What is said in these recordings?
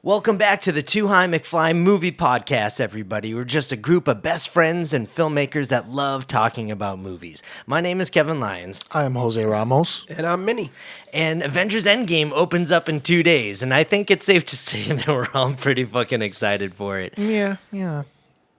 Welcome back to the Too High McFly movie podcast, everybody. We're just a group of best friends and filmmakers that love talking about movies. My name is Kevin Lyons. I am Jose Ramos. And I'm Minnie. And Avengers Endgame opens up in 2 days, and I think it's safe to say that we're all pretty fucking excited for it. Yeah.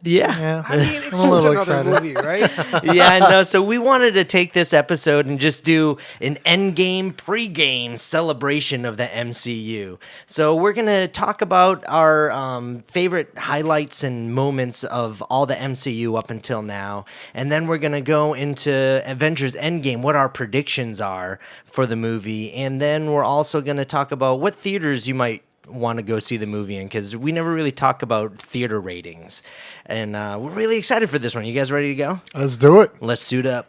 I mean, it's just another movie, right? Yeah, I know. So we wanted to take this episode and just do an Endgame Pregame celebration of the MCU. So we're going to talk about our favorite highlights and moments of all the MCU up until now. And then we're going to go into Avengers Endgame, what our predictions are for the movie. And then we're also going to talk about what theaters you might want to go see the movie in, because we never really talk about theater ratings, and we're really excited for this one. You guys ready to go? Let's do it. Let's suit up.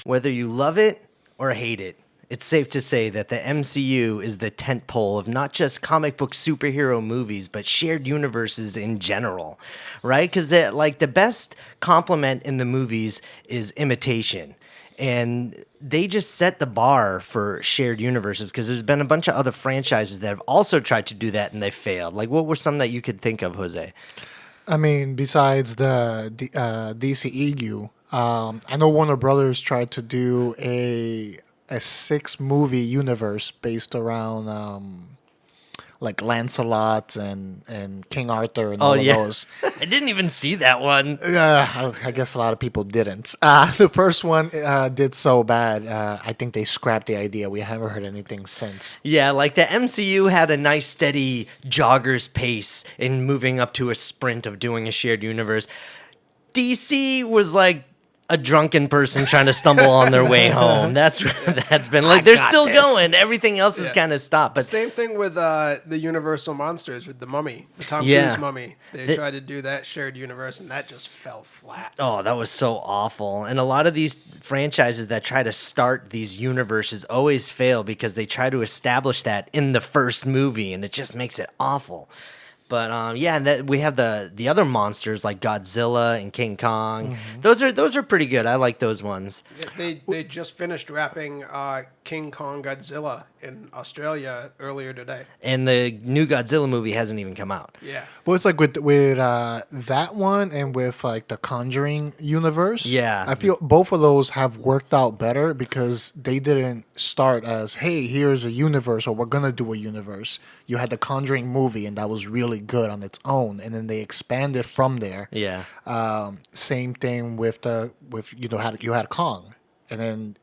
Whether you love it or hate it, it's safe to say that the MCU is the tentpole of not just comic book superhero movies, but shared universes in general, right? Because the best compliment in the movies is imitation. And they just set the bar for shared universes, because there's been a bunch of other franchises that have also tried to do that and they failed. Like, what were some that you could think of, Jose? I mean, besides the DCEU, I know Warner Brothers tried to do a 6-movie universe based around like Lancelot and King Arthur and all of those. I didn't even see that one. I guess a lot of people didn't. The first one did so bad. I think they scrapped the idea. We haven't heard anything since. Yeah, like the MCU had a nice steady jogger's pace in moving up to a sprint of doing a shared universe. DC was like a drunken person trying to stumble on their way home. That's been like, they're still going. Everything else is kind of stopped. But same thing with the Universal Monsters with the Mummy, the Tom Cruise Mummy. They tried to do that shared universe, and that just fell flat. Oh, that was so awful. And a lot of these franchises that try to start these universes always fail because they try to establish that in the first movie, and it just makes it awful. But and we have the other monsters like Godzilla and King Kong. Mm-hmm. Those are pretty good. I like those ones. They just finished wrapping King Kong Godzilla in Australia earlier today. And the new Godzilla movie hasn't even come out. Yeah. Well, it's like with that one and with like the Conjuring universe. Yeah. I feel both of those have worked out better because they didn't start as, hey, here's a universe, or we're going to do a universe. You had the Conjuring movie, and that was really good on its own, and then they expanded from there. Yeah. Same thing with you had Kong, and then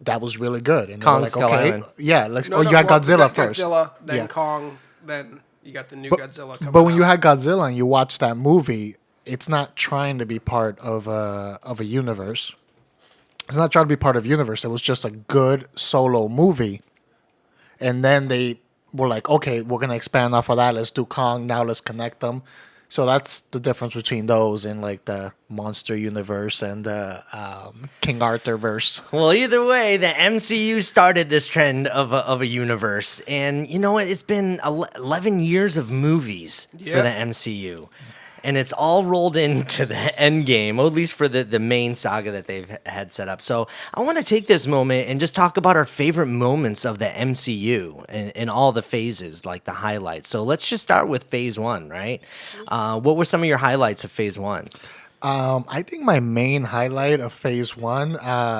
that was really good. And Kong Skull Island. Yeah, you had Godzilla first. Godzilla, then Kong, then you got the new Godzilla coming But when out. you had Godzilla and you watch that movie, it's not trying to be part of a universe. It's not trying to be part of a universe. It was just a good solo movie, and then they were like, okay, we're going to expand off of that. Let's do Kong. Now let's connect them. So that's the difference between those and like the Monster Universe and the King Arthur verse. Well, either way, the MCU started this trend of a universe. And you know what? It's been 11 years of movies for the MCU. And it's all rolled into the Endgame, or at least for the main saga that they've had set up. So I want to take this moment and just talk about our favorite moments of the MCU in all the phases, like the highlights. So let's just start with Phase 1, right? What were some of your highlights of Phase 1? I think my main highlight of Phase 1,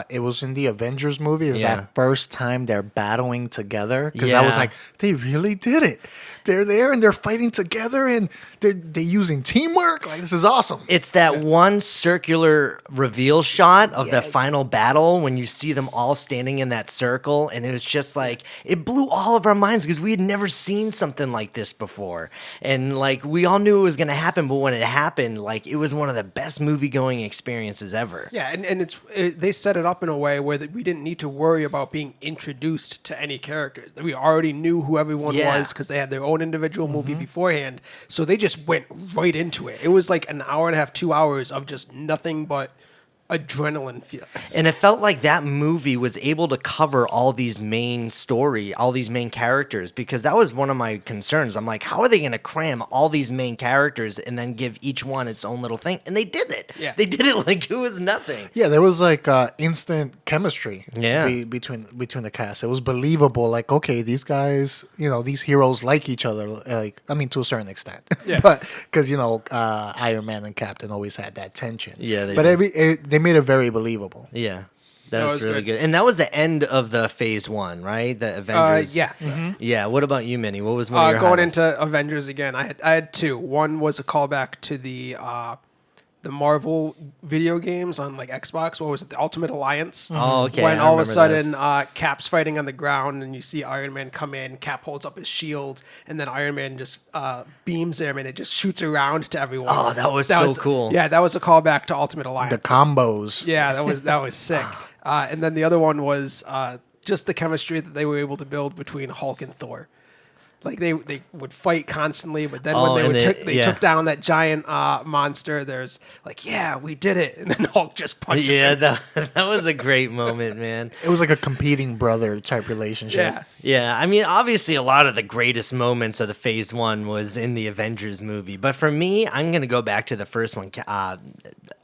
it was in the Avengers movie, is that first time they're battling together. Because I was like, they really did it. They're there and they're fighting together and they're using teamwork. Like, this is awesome. It's that one circular reveal shot of the final battle when you see them all standing in that circle. And it was just like, it blew all of our minds because we had never seen something like this before. And like, we all knew it was going to happen. But when it happened, like, it was one of the best movie-going experiences ever. Yeah, and they set it up in a way where we didn't need to worry about being introduced to any characters. We already knew who everyone was because they had their own individual movie beforehand. So they just went right into it. It was like an hour and a half, 2 hours of just nothing but adrenaline feel. And it felt like that movie was able to cover all these main characters, because that was one of my concerns. I'm like, how are they going to cram all these main characters and then give each one its own little thing? And they did it. Yeah. They did it like it was nothing. Yeah, there was like instant chemistry between the cast. It was believable. Like, okay, these guys, these heroes like each other. Like, I mean, to a certain extent. Yeah. But because Iron Man and Captain always had that tension. Yeah, they but did. they made it very believable. Yeah. That was really good. And that was the end of the phase 1, right? The Avengers. Yeah. Yeah. What about you, Minnie? What was one of your going highlights? into Avengers again? I had two. One was a callback to the Marvel video games on like Xbox. What was it? The Ultimate Alliance. Oh, okay. When I all of a remember sudden Cap's fighting on the ground and you see Iron Man come in, Cap holds up his shield, and then Iron Man just beams him and it just shoots around to everyone. Oh, that was so cool. Yeah, that was a callback to Ultimate Alliance. The combos. Yeah, that was sick. And then the other one was just the chemistry that they were able to build between Hulk and Thor. Like they would fight constantly, but then when they took down that giant monster, there's like, yeah, we did it, and then Hulk just punches him. Yeah, that was a great moment, man. It was like a competing brother type relationship. Yeah. Yeah, I mean, obviously, a lot of the greatest moments of the Phase 1 was in the Avengers movie. But for me, I'm going to go back to the first one,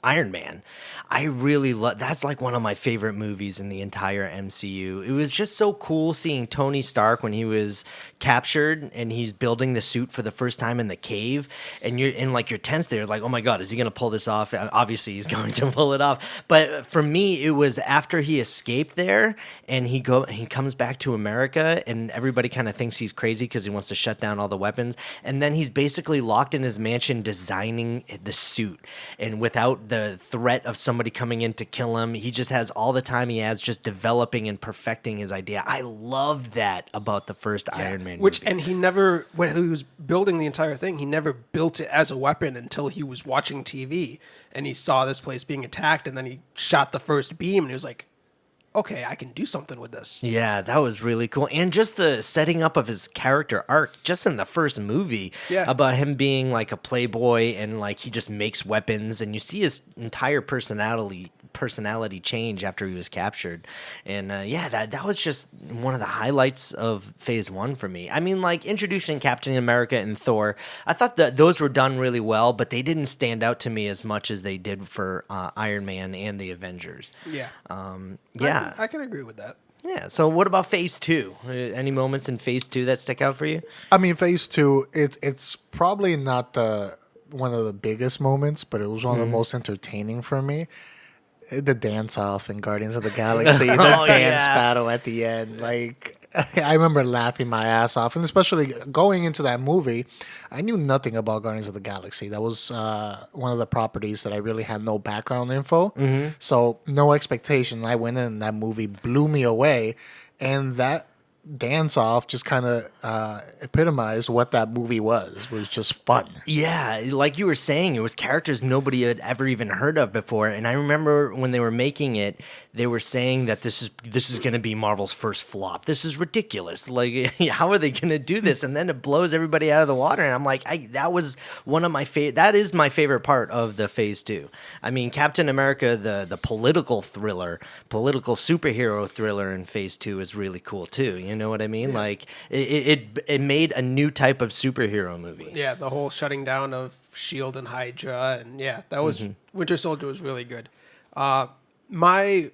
Iron Man. I really love, that's like one of my favorite movies in the entire MCU. It was just so cool seeing Tony Stark when he was captured and he's building the suit for the first time in the cave. And you're in like, you're tense there, like, oh my God, is he going to pull this off? Obviously, he's going to pull it off. But for me, it was after he escaped there and he comes back to America. And everybody kind of thinks he's crazy because he wants to shut down all the weapons. And then he's basically locked in his mansion designing the suit. And without the threat of somebody coming in to kill him, he just has all the time he has just developing and perfecting his idea. I loved that about the first Iron Man movie. And he never, when he was building the entire thing, he never built it as a weapon until he was watching TV. And he saw this place being attacked. And then he shot the first beam. And he was like, okay, I can do something with this. Yeah, that was really cool. And just the setting up of his character arc, just in the first movie, about him being like a playboy and like he just makes weapons, and you see his entire personality change after he was captured. And that was just one of the highlights of Phase 1 for me. I mean, like introducing Captain America and Thor, I thought that those were done really well, but they didn't stand out to me as much as they did for Iron Man and the Avengers. Yeah. Yeah. I can agree with that. Yeah. So what about Phase 2? Any moments in Phase 2 that stick out for you? I mean, Phase 2, it's probably not one of the biggest moments, but it was one of the most entertaining for me. The dance off in Guardians of the Galaxy, the dance battle at the end. Like, I remember laughing my ass off. And especially going into that movie, I knew nothing about Guardians of the Galaxy. That was one of the properties that I really had no background info. Mm-hmm. So, no expectation. I went in and that movie blew me away. And that dance off just kind of epitomized what that movie was just fun. Yeah, like you were saying, it was characters nobody had ever even heard of before. And I remember when they were making it, they were saying that this is going to be Marvel's first flop. This is ridiculous. Like, how are they going to do this? And then it blows everybody out of the water. And I'm like, that was one of my favorite. That is my favorite part of the Phase 2. I mean, Captain America, the political superhero thriller in Phase 2 is really cool too. You know what I mean? Yeah. Like it made a new type of superhero movie. Yeah, the whole shutting down of S.H.I.E.L.D. and Hydra, and that was Winter Soldier was really good. My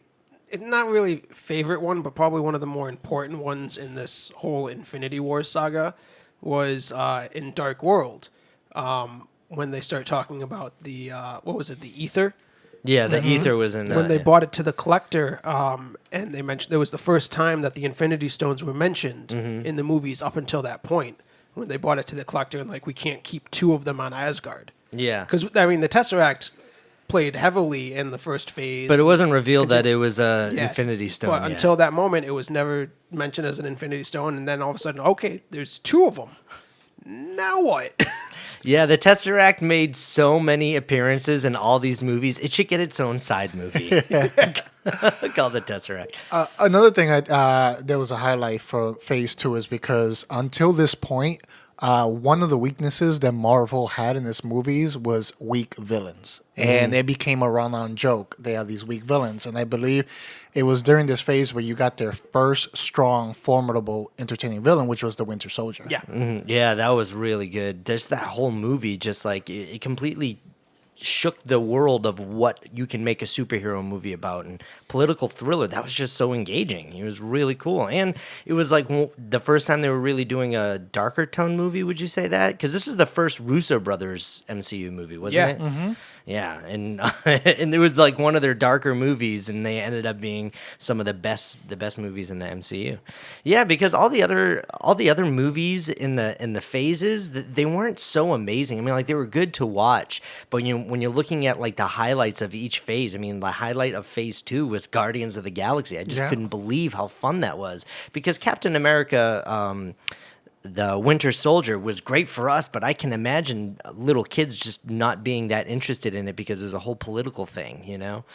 not really favorite one, but probably one of the more important ones in this whole Infinity War saga was in Dark World, when they start talking about the the ether. Yeah, the ether was in when they bought it to the Collector, and they mentioned it was the first time that the Infinity Stones were mentioned in the movies up until that point. When they bought it to the Collector, and like, we can't keep two of them on Asgard. Yeah, because I mean the Tesseract played heavily in the first phase, but it wasn't revealed that it was an Infinity Stone. But until that moment, it was never mentioned as an Infinity Stone, and then all of a sudden, okay, there's two of them. Now what? Yeah, the Tesseract made so many appearances in all these movies. It should get its own side movie called the Tesseract. Another thing there was a highlight for Phase 2 is because until this point, one of the weaknesses that Marvel had in its movies was weak villains. And it became a run-on joke. They have these weak villains. And I believe it was during this phase where you got their first strong, formidable, entertaining villain, which was the Winter Soldier. Yeah. Yeah, that was really good. Just that whole movie, just like it completely shook the world of what you can make a superhero movie about, and political thriller. That was just so engaging. It was really cool, and it was like the first time they were really doing a darker tone movie. Would you say that? Because this was the first Russo brothers MCU movie, wasn't it? Yeah, and and it was like one of their darker movies, and they ended up being some of the best movies in the MCU. Yeah, because all the other movies in the phases, they weren't so amazing. I mean, like they were good to watch, but when you're looking at like the highlights of each phase, I mean, the highlight of Phase 2 was Guardians of the Galaxy. I just couldn't believe how fun that was, because Captain America, the Winter Soldier, was great for us, but I can imagine little kids just not being that interested in it because there's a whole political thing, you know?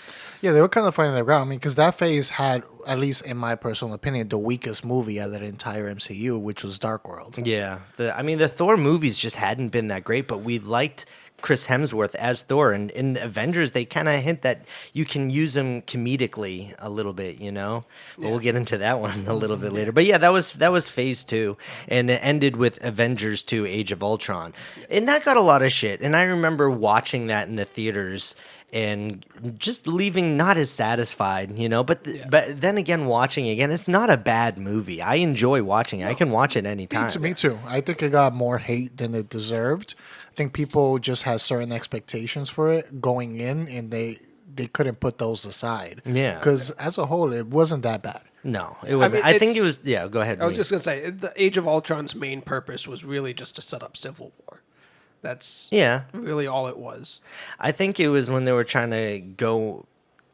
Yeah, they were kind of finding their ground. I mean, because that phase had, at least in my personal opinion, the weakest movie out of the entire MCU, which was Dark World. Yeah. The Thor movies just hadn't been that great, but we liked Chris Hemsworth as Thor, and in Avengers they kind of hint that you can use him comedically a little bit, you know. But we'll get into that one a little bit later. But yeah, that was Phase 2, and it ended with Avengers 2: Age of Ultron, and that got a lot of shit. And I remember watching that in the theaters and just leaving not as satisfied, you know. But then again, watching it again, it's not a bad movie. I enjoy watching it. I can watch it anytime. Me too. I think it got more hate than it deserved. I think people just had certain expectations for it going in, and they couldn't put those aside. Yeah. Because as a whole, it wasn't that bad. No, it wasn't. I think it was. Yeah, go ahead. I was just gonna say, the Age of Ultron's main purpose was really just to set up Civil War. That's really all it was. I think it was when they were trying to go.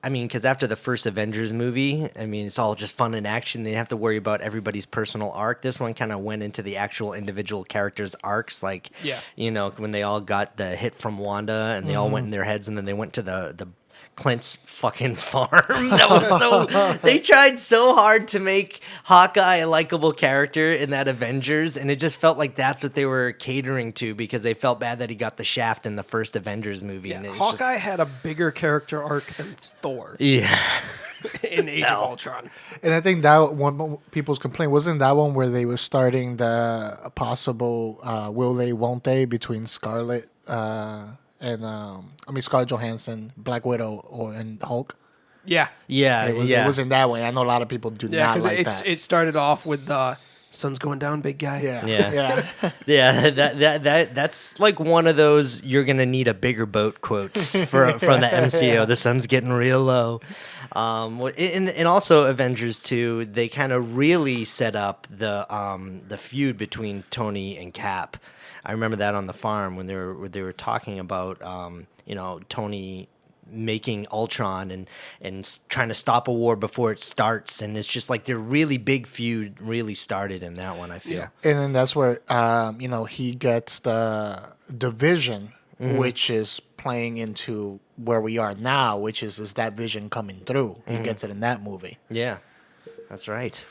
I mean, because after the first Avengers movie, I mean, it's all just fun and action. They didn't have to worry about everybody's personal arc. This one kind of went into the actual individual characters' arcs. Like, you know, when they all got the hit from Wanda and they all went in their heads, and then they went to the Clint's fucking farm. That was so. They tried so hard to make Hawkeye a likable character in that Avengers, and it just felt like that's what they were catering to, because they felt bad that he got the shaft in the first Avengers movie. Yeah, and Hawkeye had a bigger character arc than Thor. Yeah. In Age of Ultron. And I think that one people's complaint wasn't that one where they were starting the possible will they, won't they between Scarlet and Scarlett Johansson, Black Widow, and Hulk. Yeah. It was in that way. I know a lot of people do not like that. It started off with the sun's going down, big guy. Yeah, that's like one of those you're gonna need a bigger boat quotes from the MCU. The sun's getting real low. And also Avengers 2, they kind of really set up the feud between Tony and Cap. I remember that on the farm when they were talking about Tony making Ultron and trying to stop a war before it starts, and it's just like their really big feud really started in that one, I feel. Yeah. And then that's where he gets the Vision, which is playing into where we are now, which is that Vision coming through. He gets it in that movie. Yeah, that's right.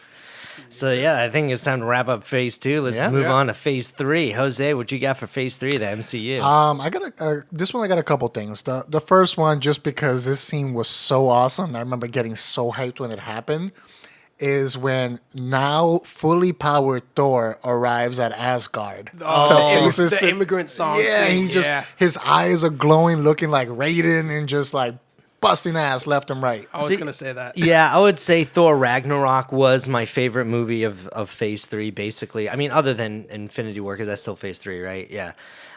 So yeah, I think it's time to wrap up Phase 2. Let's move on to Phase 3. Jose, what you got for Phase 3 of the MCU? I got this one. I got a couple things. The first one, just because this scene was so awesome, I remember getting so hyped when it happened, is when now fully powered Thor arrives at Asgard. The immigrant song. Yeah, scene. His eyes are glowing, looking like Raiden, and just like busting ass left and right. I was going to say that. Yeah, I would say Thor Ragnarok was my favorite movie of Phase 3, basically. I mean, other than Infinity War, because that's still Phase 3, right? Yeah.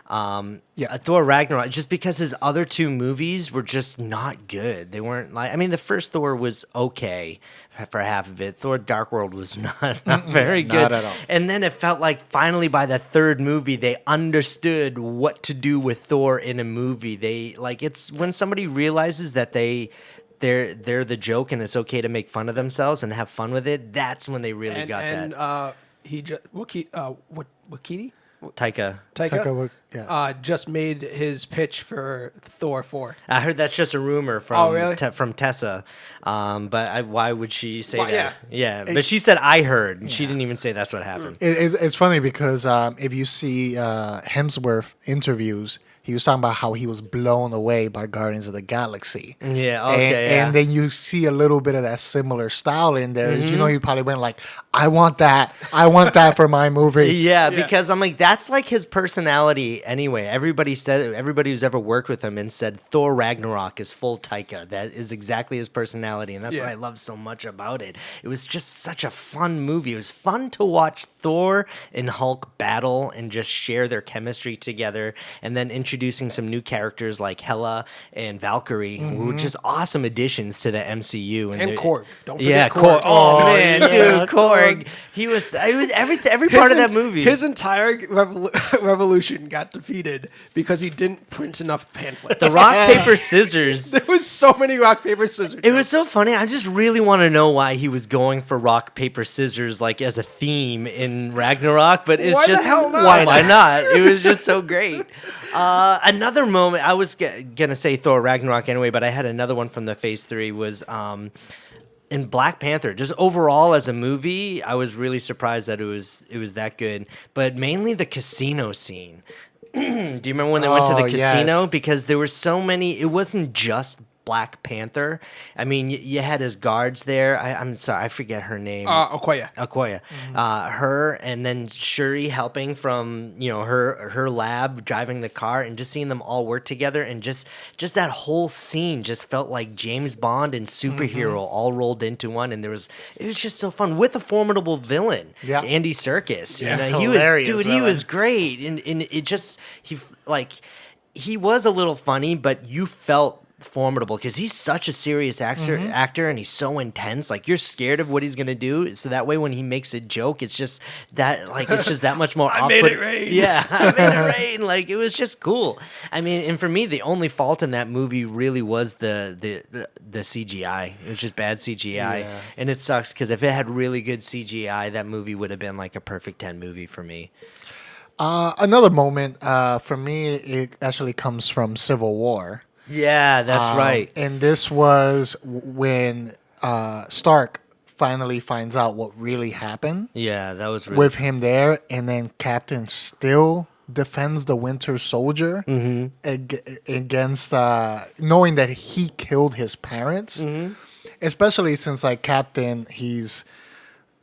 Thor Ragnarok, just because his other two movies were just not good. They weren't like, I mean, the first Thor was okay for half of it. Thor Dark World was not very good. Not at all. And then it felt like finally by the third movie, they understood what to do with Thor in a movie. It's when somebody realizes that they're the joke and it's okay to make fun of themselves and have fun with it. That's when they really got that. Wakiti? Taika. Just made his pitch for Thor 4. I heard that's just a rumor from from Tessa. But why would she say that? Yeah. But she said I heard. And she didn't even say that's what happened. It's funny because if you see Hemsworth interviews, he was talking about how he was blown away by Guardians of the Galaxy. Yeah, okay. And then you see a little bit of that similar style in there. You know, he probably went like, I want that for my movie. Yeah, because I'm like, that's like his personality anyway. Everybody who's ever worked with him and said Thor Ragnarok is full Taika. That is exactly his personality, and that's what I love so much about it. It was just such a fun movie. It was fun to watch Thor and Hulk battle and just share their chemistry together, and then introducing some new characters like Hela and Valkyrie, who were just awesome additions to the MCU. And Korg. Don't forget Korg. Korg. Oh, man, dude, Korg. He was every part of that movie. His entire revolution got defeated because he didn't print enough pamphlets. The rock, paper, scissors. There was so many rock, paper, scissors. It was so funny. I just really want to know why he was going for rock, paper, scissors like as a theme in Ragnarok, but it's Why just the hell not? Why not? It was just so great. Another moment, I was gonna say Thor Ragnarok anyway, but I had another one from the Phase 3 was in Black Panther. Just overall as a movie, I was really surprised that it was that good. But mainly the casino scene. Do you remember when they went to the casino? Yes. Because there were so many. It wasn't just Black Panther. I mean, you had his guards there. I'm sorry, I forget her name. Okoye. Her, and then Shuri helping from her lab, driving the car, and just seeing them all work together, and just that whole scene just felt like James Bond and superhero all rolled into one, and it was just so fun with a formidable villain, Andy Serkis. Yeah, he hilarious was villain. he was great, and it just he was a little funny, but you felt formidable because he's such a serious actor and he's so intense. Like, you're scared of what he's gonna do, so that way when he makes a joke, it's just that much more I made it rain. Yeah, I made it rain. Like, it was just cool. I mean, and for me, the only fault in that movie really was the CGI. It was just bad CGI, and it sucks because if it had really good CGI, that movie would have been like a perfect 10 movie for me. Another moment for me, it actually comes from Civil War. Yeah, that's right. And this was when Stark finally finds out what really happened. Yeah, that was really with him there, and then Captain still defends the Winter Soldier against knowing that he killed his parents. Especially since, like, Captain, he's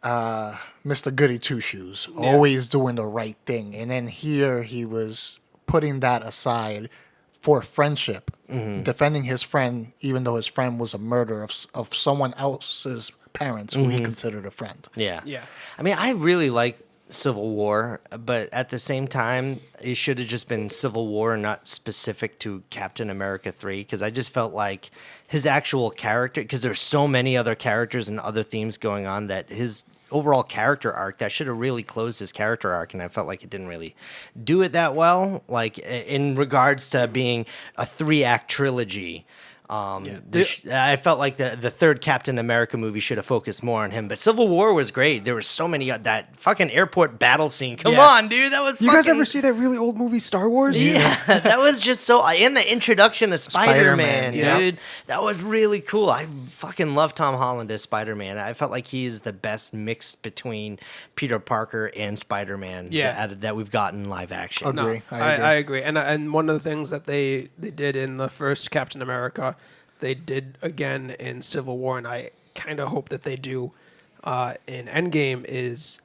Mr. Goody Two Shoes, always doing the right thing, and then here he was putting that aside for friendship, defending his friend, even though his friend was a murderer of someone else's parents who he considered a friend. Yeah. I mean, I really like Civil War, but at the same time, it should have just been Civil War and not specific to Captain America 3, because I just felt like his actual character, because there's so many other characters and other themes going on, that his overall character arc, that should have really closed his character arc, and I felt like it didn't really do it that well, like in regards to being a 3-act trilogy. I felt like the third Captain America movie should have focused more on him, but Civil War was great. There were so many, that fucking airport battle scene. Come on, dude, that was. You guys ever see that really old movie Star Wars? Yeah, that was just so. And the introduction of Spider-Man, dude, that was really cool. I fucking love Tom Holland as Spider-Man. I felt like he is the best mix between Peter Parker and Spider-Man that we've gotten in live action. I agree. And one of the things that they did in the first Captain America, they did again in Civil War, and I kind of hope that they do in Endgame, is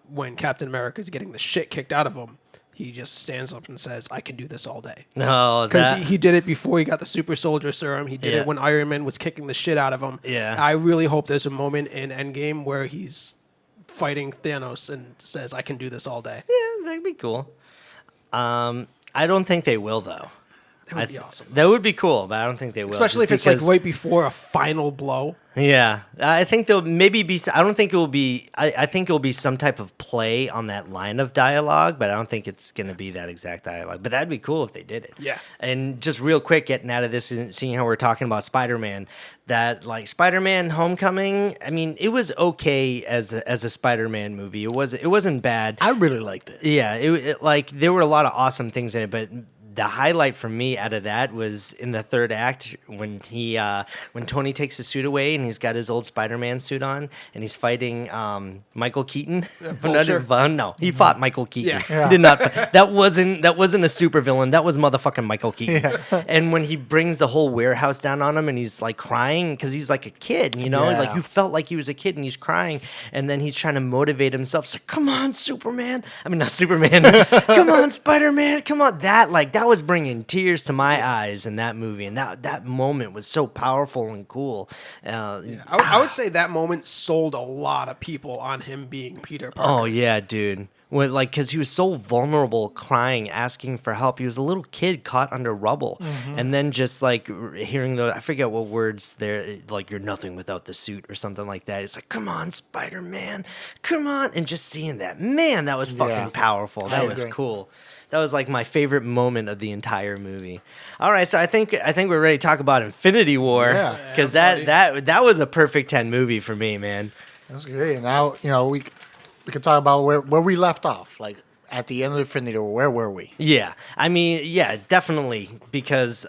when Captain America is getting the shit kicked out of him, he just stands up and says, I can do this all day. No, because he did it before he got the super soldier serum. He did it when Iron Man was kicking the shit out of him. Yeah. I really hope there's a moment in Endgame where he's fighting Thanos and says, I can do this all day. Yeah, that'd be cool. I don't think they will, though. It would be awesome. That would be cool, but I don't think they will. Especially if just it's like because- right before a final blow. Yeah, I think there'll maybe be. I don't think it will be. I think it will be some type of play on that line of dialogue, but I don't think it's going to be that exact dialogue. But that'd be cool if they did it. Yeah. And just real quick, getting out of this and seeing how we're talking about Spider-Man, that like Spider-Man: Homecoming. I mean, it was okay as a Spider-Man movie. It wasn't bad. I really liked it. Yeah, it like there were a lot of awesome things in it, but the highlight for me out of that was in the third act when when Tony takes his suit away and he's got his old Spider-Man suit on and he's fighting Michael Keaton. Vulture. No, he fought Michael Keaton. Yeah. He did not. That wasn't a supervillain. That was motherfucking Michael Keaton. And when he brings the whole warehouse down on him and he's like crying because he's like a kid, you know, Yeah. like you felt like he was a kid and he's crying and then he's trying to motivate himself. It's like, come on, Superman. I mean, not Superman. Come on, Spider-Man. Come on. That was bringing tears to my eyes in that movie, and that moment was so powerful and cool. I would say that moment sold a lot of people on him being Peter Parker. Oh yeah, dude. Because he was so vulnerable, crying, asking for help. He was a little kid caught under rubble, and then just like hearing I forget what words there, like "you're nothing without the suit" or something like that. It's like, "Come on, Spider-Man, come on!" And just seeing that, man, that was fucking powerful. That was agree. cool. That was like my favorite moment of the entire movie. All right, so I think we're ready to talk about Infinity War Yeah. because buddy. that was a perfect 10 movie for me, man. That's great. Now, we can talk about where we left off. Like at the end of Infinity War, where were we? Yeah, I mean, yeah, definitely, because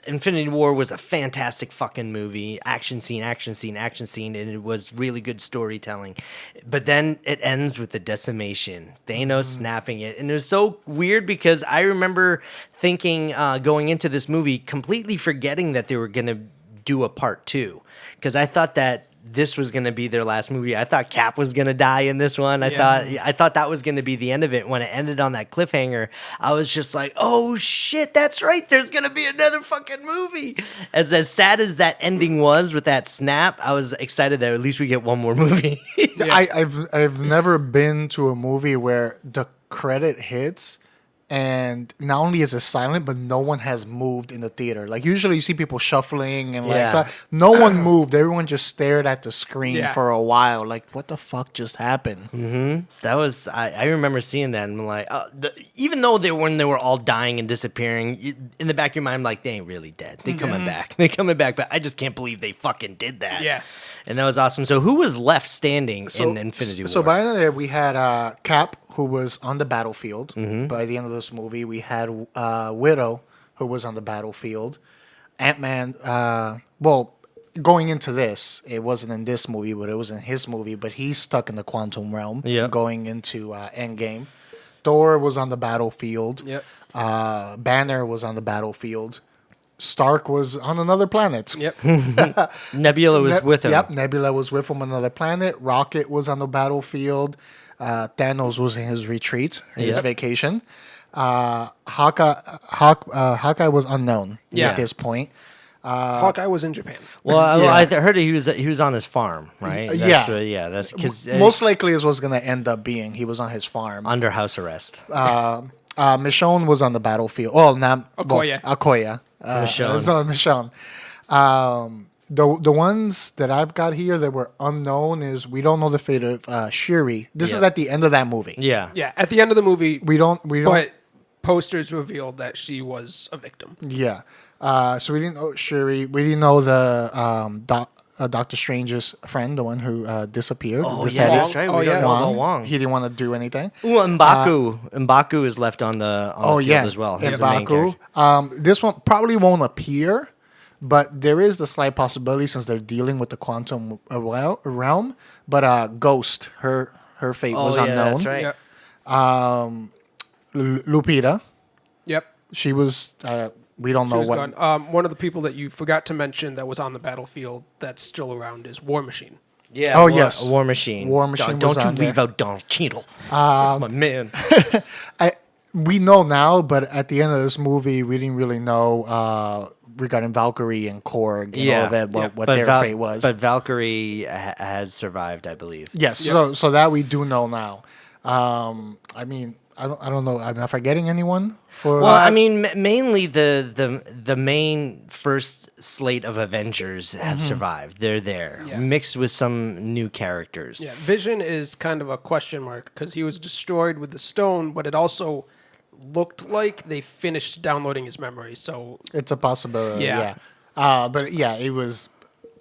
Infinity War was a fantastic fucking movie. Action scene, and it was really good storytelling. But then it ends with the decimation, Thanos snapping it. And it was so weird because I remember thinking, going into this movie, completely forgetting that they were going to do a part 2. Because I thought that this was going to be their last movie. I thought Cap was going to die in this one. I thought that was going to be the end of it. When it ended on that cliffhanger, I was just like, oh shit, that's right. There's going to be another fucking movie. As sad as that ending was with that snap, I was excited that at least we get one more movie. I've never been to a movie where the credit hits and not only is it silent, but no one has moved in the theater. Like usually you see people shuffling and no one moved. Everyone just stared at the screen for a while. Like, what the fuck just happened? That was I remember seeing that and I'm like, even though when they were all dying and disappearing, in the back of your mind, I'm like, they ain't really dead. They coming back. They coming back. But I just can't believe they fucking did that. Yeah. And that was awesome. So who was left standing in Infinity War? So by the end of it, we had Cap, who was on the battlefield. By the end of this movie, we had Widow, who was on the battlefield. Ant-Man, going into this, it wasn't in this movie, but it was in his movie, but he's stuck in the quantum realm going into Endgame. Thor was on the battlefield. Yep. Banner was on the battlefield. Stark was on another planet. Yep. Nebula was with him. Yep, Nebula was with him on another planet. Rocket was on the battlefield. Thanos was in his retreat, his vacation. Hawkeye was unknown at this point. Hawkeye was in Japan. Well, I heard he was on his farm, right? That's because Most likely is what's going to end up being. He was on his farm. under house arrest. Michonne was on the battlefield. Oh, not Okoye. Okoye. Michonne. Michonne. The ones that I've got here that were unknown is we don't know the fate of Shuri. This is at the end of that movie. Yeah. Yeah, at the end of the movie, We don't. but posters revealed that she was a victim. Yeah. So we didn't know Shuri. We didn't know the Doctor Strange's friend, the one who disappeared. Oh, the yeah, Teddy. that's right. We don't know about Wong. He didn't want to do anything. Ooh, M'Baku is left on the field as well. He's the main character. This one probably won't appear, but there is the slight possibility since they're dealing with the quantum realm. But Ghost, her fate was unknown. That's right. Yep. Lupita, Yep. she was. We don't She know was what. gone. One of the people that you forgot to mention that was on the battlefield that's still around is War Machine. Yeah. Oh, yes. War Machine. War Machine Don't was you on leave there. out Don Cheadle. That's my man. We know now, but at the end of this movie, we didn't really know regarding Valkyrie and Korg and all of that, what their fate was. But Valkyrie has survived, I believe. Yes, so that we do know now. I mean, I don't know. I'm not forgetting anyone. Well, I mean, mainly the main first slate of Avengers have survived. They're there, Yeah. mixed with some new characters. Yeah, Vision is kind of a question mark because he was destroyed with the stone, but it also looked like they finished downloading his memory. So it's a possibility. Yeah. But yeah, it was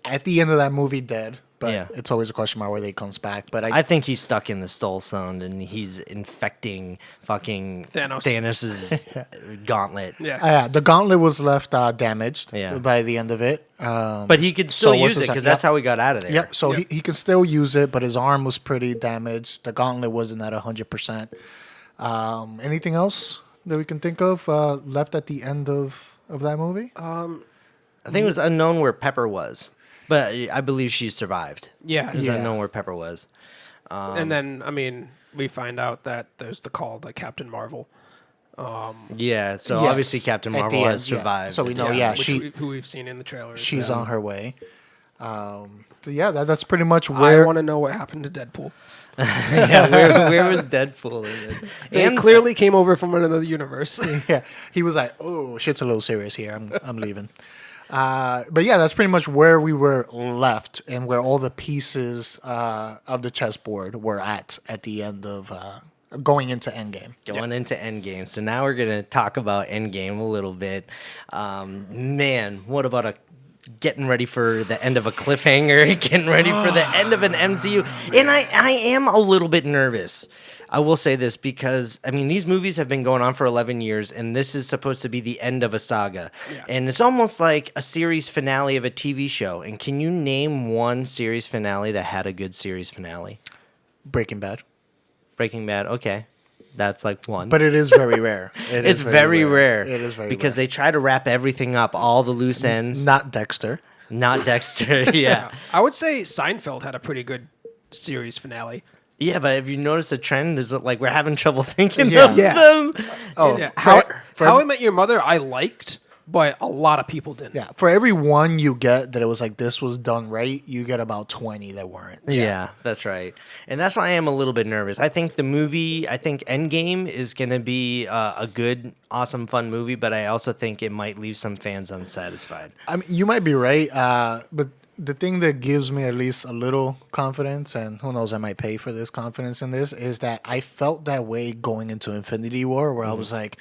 at the end of that movie dead. But Yeah. it's always a question mark whether he comes back. But I think he's stuck in the Stole Zone and he's infecting fucking Thanos's gauntlet. yeah, the gauntlet was left damaged Yeah. by the end of it. But he could still was use it his- because that's how he got out of there. Yep. So Yep. he can still use it, but his arm was pretty damaged. The gauntlet wasn't at 100%. Anything else that we can think of left at the end of that movie? I think it was unknown where Pepper was, but I believe she survived. yeah. It was Yeah. unknown where Pepper was. And then, I mean, we find out that there's the call to Captain Marvel. Yeah, so Yes, obviously Captain at the Marvel has end, yeah. survived. So we know, who we've seen in the trailers. she's on her way. So yeah, that's pretty much I where. want to know what happened to Deadpool. Yeah, where was Deadpool in this? They clearly came over from another universe. Yeah, he was like, "Oh, shit's a little serious here. I'm leaving." But yeah, that's pretty much where we were left, and where all the pieces of the chessboard were at the end of going into Endgame. Going into Endgame. So now we're going to talk about Endgame a little bit. Man, what about getting ready for the end of a cliffhanger, getting ready for the end of an MCU. And I am a little bit nervous. I will say this because, I mean, these movies have been going on for 11 years, and this is supposed to be the end of a saga. Yeah. And it's almost like a series finale of a TV show. And can you name one series finale that had a good series finale? Breaking Bad. Breaking Bad, okay. That's like one. But it is very rare. It's very rare. It is very because rare. they try to wrap everything up, all the loose ends. Not Dexter. Not Dexter, yeah. I would say Seinfeld had a pretty good series finale. Yeah, but have you noticed a trend? Is it like we're having trouble thinking Yeah. of Yeah. them? Oh, Yeah. for How I Met Your Mother, I liked, but a lot of people didn't. yeah, for every one you get that it was like this was done right, you get about 20 that weren't. Yeah, that's right. And that's why I am a little bit nervous. I think Endgame is going to be a good, awesome, fun movie, but I also think it might leave some fans unsatisfied. I mean, you might be right, but the thing that gives me at least a little confidence, and who knows, I might pay for this confidence in this, is that I felt that way going into Infinity War, where I was like,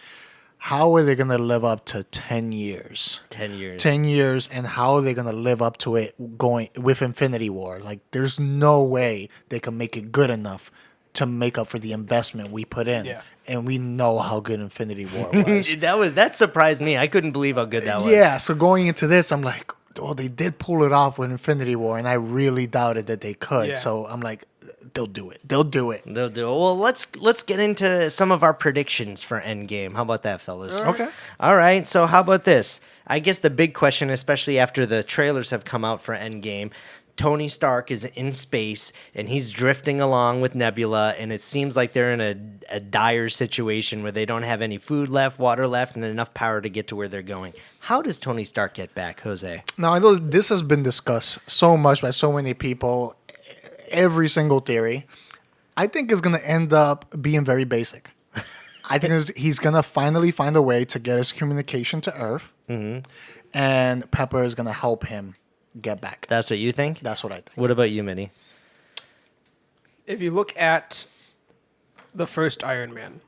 how are they going to live up to 10 years? 10 years. 10 years, and how are they going to live up to it going with Infinity War? Like, there's no way they can make it good enough to make up for the investment we put in. Yeah. And we know how good Infinity War was. That surprised me. I couldn't believe how good that was. Yeah, so going into this, I'm like, oh, they did pull it off with Infinity War, and I really doubted that they could. Yeah. So I'm like, they'll do it. They'll do it. They'll do it. Well, let's get into some of our predictions for Endgame. How about that, fellas? Okay. All right. So how about this? I guess the big question, especially after the trailers have come out for Endgame, Tony Stark is in space and he's drifting along with Nebula, and it seems like they're in a dire situation where they don't have any food left, water left, and enough power to get to where they're going. How does Tony Stark get back, Jose? Now, I know this has been discussed so much by so many people, every single theory. I think it's going to end up being very basic. I think he's going to finally find a way to get his communication to Earth, and Pepper is going to help him get back. That's what you think? That's what I think. What about you, Minnie? If you look at the first Iron Man,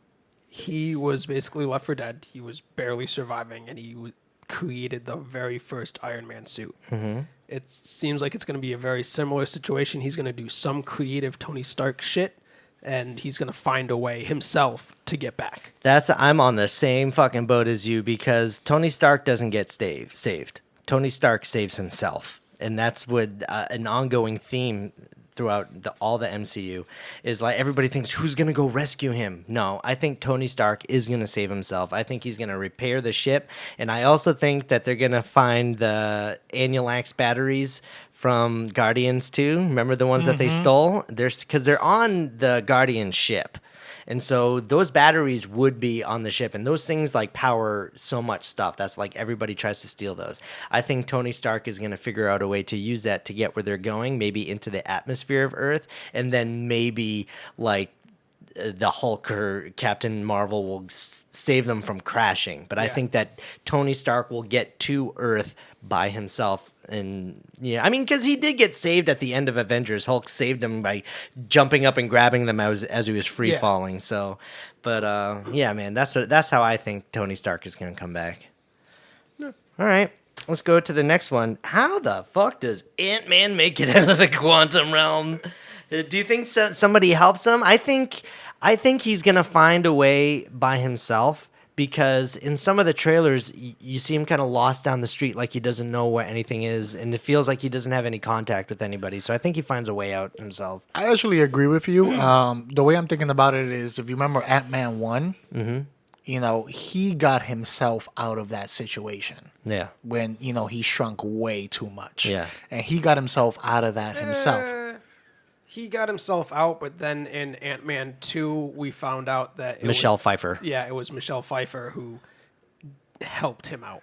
he was basically left for dead. He was barely surviving, and he created the very first Iron Man suit. Mm-hmm. It seems like it's going to be a very similar situation. He's going to do some creative Tony Stark shit, and he's going to find a way himself to get back. I'm on the same fucking boat as you because Tony Stark doesn't get saved. Tony Stark saves himself. And that's what an ongoing theme throughout all the MCU is like everybody thinks, who's going to go rescue him? No, I think Tony Stark is going to save himself. I think he's going to repair the ship. And I also think that they're going to find the Annulax batteries from Guardians 2. Remember the ones that they stole? Because they're on the Guardian ship. And so those batteries would be on the ship, and those things like power so much stuff. That's like everybody tries to steal those. I think Tony Stark is going to figure out a way to use that to get where they're going, maybe into the atmosphere of Earth, and then maybe like the Hulk or Captain Marvel will save them from crashing. But I Yeah. think that Tony Stark will get to Earth by himself. And yeah, I mean, because he did get saved at the end of Avengers. Hulk saved him by jumping up and grabbing them as he was free falling. So, but yeah, man, that's how I think Tony Stark is going to come back. All right. Let's go to the next one. How the fuck does Ant-Man make it out of the quantum realm? Do you think somebody helps him? I think he's gonna find a way by himself, because in some of the trailers you see him kind of lost down the street, like he doesn't know where anything is, and it feels like he doesn't have any contact with anybody. So I think he finds a way out himself. I actually agree with you. The way I'm thinking about it is, if you remember Ant-Man 1, you know, he got himself out of that situation. Yeah. When, you know, he shrunk way too much. Yeah. And he got himself out of that himself. He got himself out, but then in Ant-Man 2, we found out that it Michelle was, Pfeiffer. Yeah, it was Michelle Pfeiffer who helped him out.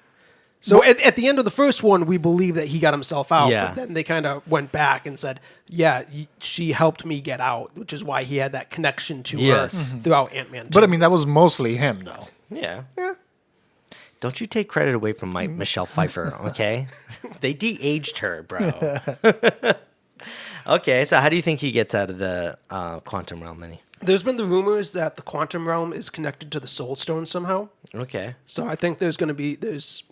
So at the end of the first one, we believe that he got himself out, Yeah. but then they kind of went back and said, yeah, she helped me get out, which is why he had that connection to Yes. her throughout Ant-Man 2. But I mean, that was mostly him, though. Yeah. Don't you take credit away from Michelle Pfeiffer, okay? They de-aged her, bro. Okay, so how do you think he gets out of the quantum realm, Minnie? There's been the rumors that the quantum realm is connected to the Soul Stone somehow. Okay. So I think there's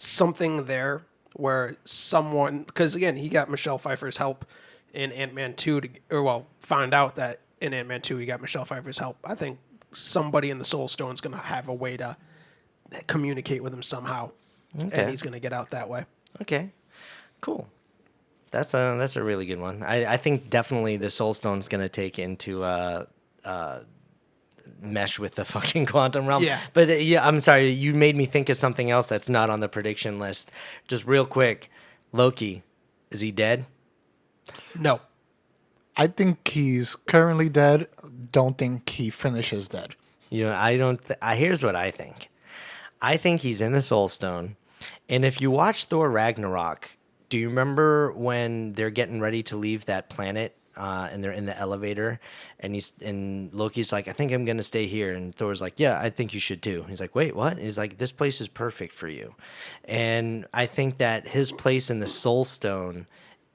something there where someone, because again, he got Michelle Pfeiffer's help in Ant-Man 2, found out that in Ant-Man 2 he got Michelle Pfeiffer's help. I think somebody in the Soul Stone's going to have a way to communicate with him somehow, and he's going to get out that way. Okay. Cool. That's a really good one. I think definitely the Soul Stone's gonna take into mesh with the fucking quantum realm. Yeah. But yeah, I'm sorry, you made me think of something else that's not on the prediction list. Just real quick, Loki, is he dead? No. I think he's currently dead. Don't think he finishes dead. You know, I don't. Here's what I think. I think he's in the Soul Stone, and if you watch Thor Ragnarok, do you remember when they're getting ready to leave that planet and they're in the elevator and Loki's like, I think I'm going to stay here. And Thor's like, yeah, I think you should too. He's like, wait, what? He's like, this place is perfect for you. And I think that his place in the Soul Stone,